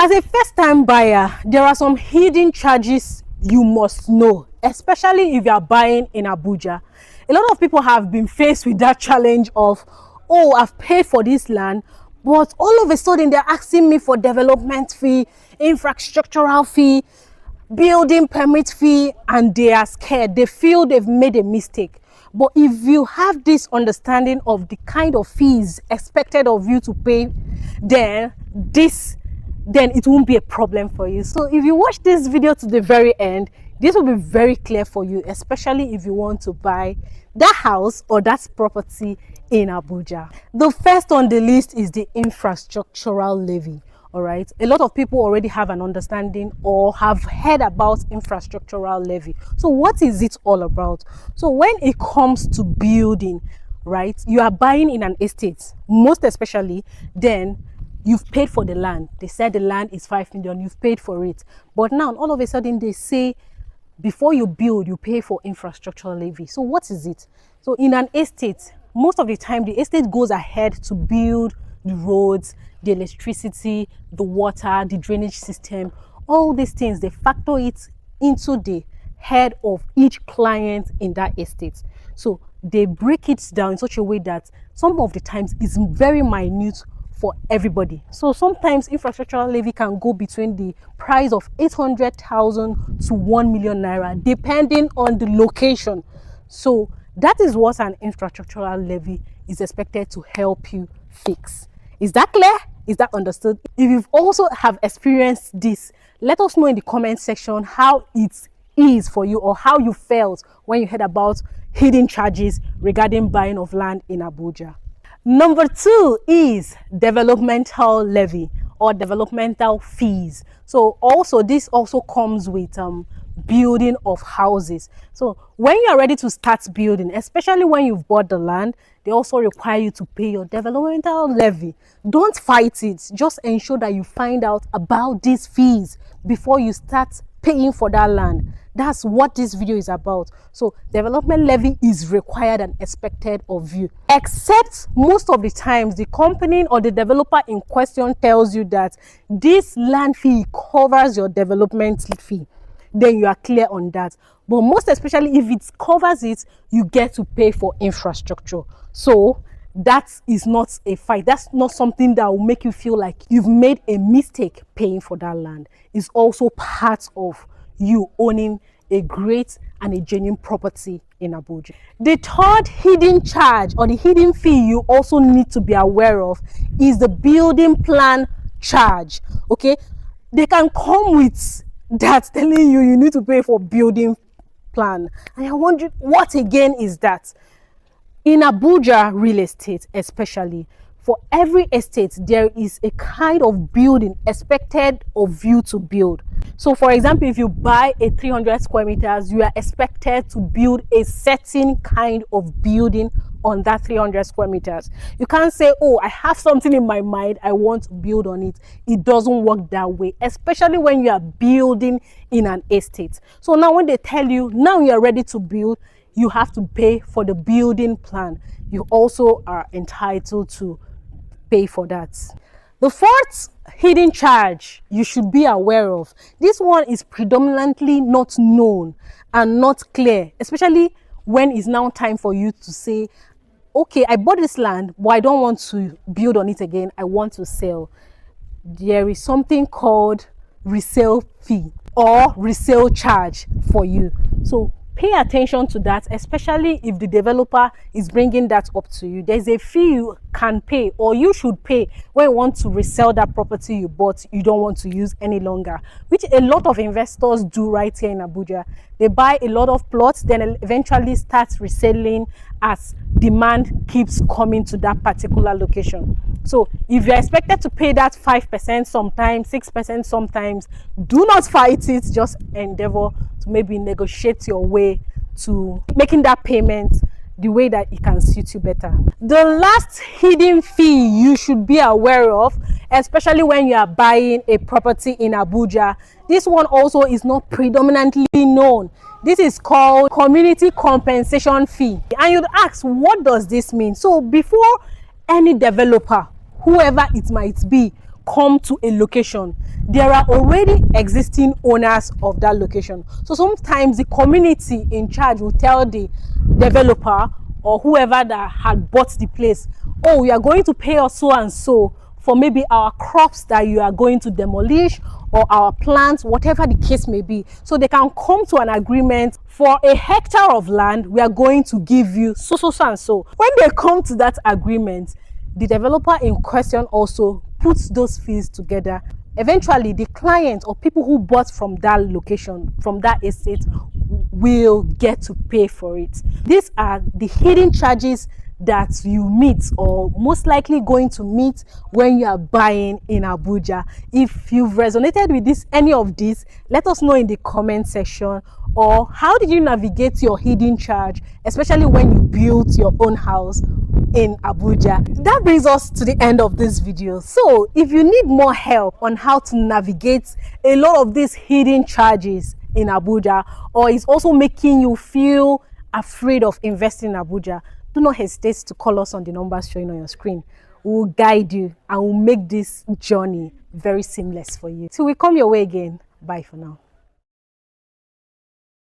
As a first-time buyer, there are some hidden charges you must know, especially if you are buying in Abuja. A lot of people have been faced with that challenge of, oh, I've paid for this land, but all of a sudden they're asking me for development fee, infrastructural fee, building permit fee, and they are scared. They feel they've made a mistake. But if you have this understanding of the kind of fees expected of you to pay, then it won't be a problem for you. So if you watch this video to the very end, this will be very clear for you, especially if you want to buy that house or that property in Abuja. The first on the list is the infrastructural levy. All right, a lot of people already have an understanding or have heard about infrastructural levy. So what is it all about? So when it comes to building, right, you are buying in an estate, most especially, then you've paid for the land. They said the land is 5 million, you've paid for it. But now all of a sudden they say before you build, you pay for infrastructural levy. So what is it? So in an estate, most of the time the estate goes ahead to build the roads, the electricity, the water, the drainage system, all these things. They factor it into the head of each client in that estate. So they break it down in such a way that some of the times it's very minute for everybody. So sometimes infrastructural levy can go between the price of 800,000 to 1 million naira, depending on the location. So that is what an infrastructural levy is expected to help you fix. Is that clear? Is that understood? If you've also have experienced this, let us know in the comment section how it is for you or how you felt when you heard about hidden charges regarding buying of land in Abuja. Number 2 is developmental levy or developmental fees. So also this also comes with building of houses. So when you are ready to start building, especially when you've bought the land, they also require you to pay your developmental levy. Don't fight it. Just ensure that you find out about these fees before you start paying for that land. That's what this video is about. So development levy is required and expected of you, except most of the times the company or the developer in question tells you that this land fee covers your development fee. Then you are clear on that. But most especially if it covers it, you get to pay for infrastructure. So that is not a fight. That's not something that will make you feel like you've made a mistake paying for that land. It's also part of you owning a great and a genuine property in Abuja. The third hidden charge or the hidden fee you also need to be aware of is the building plan charge. Okay, they can come with that telling you need to pay for building plan, and I wonder what again is that. In Abuja real estate, especially for every estate, there is a kind of building expected of you to build. So for example, if you buy a 300 square meters, you are expected to build a certain kind of building on that 300 square meters. You can't say, oh, I have something in my mind, I want to build on it. It doesn't work that way, especially when you are building in an estate. So now when they tell you, now you are ready to build, you have to pay for the building plan. You also are entitled to pay for that. The fourth hidden charge you should be aware of. This one is predominantly not known and not clear, especially when it's now time for you to say, okay, I bought this land, but I don't want to build on it again. I want to sell. There is something called resale fee or resale charge for you. So pay attention to that, especially if the developer is bringing that up to you. There's a fee you can pay or you should pay when you want to resell that property you bought, you don't want to use any longer, which a lot of investors do right here in Abuja. They buy a lot of plots, then eventually start reselling as demand keeps coming to that particular location. So if you're expected to pay that 5% sometimes, 6% sometimes, do not fight it. Just endeavor to maybe negotiate your way to making that payment the way that it can suit you better. The last hidden fee you should be aware of, especially when you are buying a property in Abuja, this one also is not predominantly known. This is called community compensation fee. And you'd ask, what does this mean? So before any developer, whoever it might be, come to a location, there are already existing owners of that location. So sometimes the community in charge will tell the developer or whoever that had bought the place, oh, you are going to pay us so and so for maybe our crops that you are going to demolish, or our plants, whatever the case may be. So they can come to an agreement. For a hectare of land, we are going to give you so and so. When they come to that agreement, the developer in question also puts those fees together. Eventually, the client or people who bought from that location, from that estate, will get to pay for it. These are the hidden charges that you meet, or most likely going to meet, when you are buying in Abuja. If you've resonated with this, any of these, let us know in the comment section. Or how did you navigate your hidden charge, especially when you built your own house in Abuja? That brings us to the end of this video. So if you need more help on how to navigate a lot of these hidden charges in Abuja, or is also making you feel afraid of investing in Abuja, do not hesitate to call us on the numbers showing on your screen. We will guide you and we'll make this journey very seamless for you. Till we come your way again, bye for now.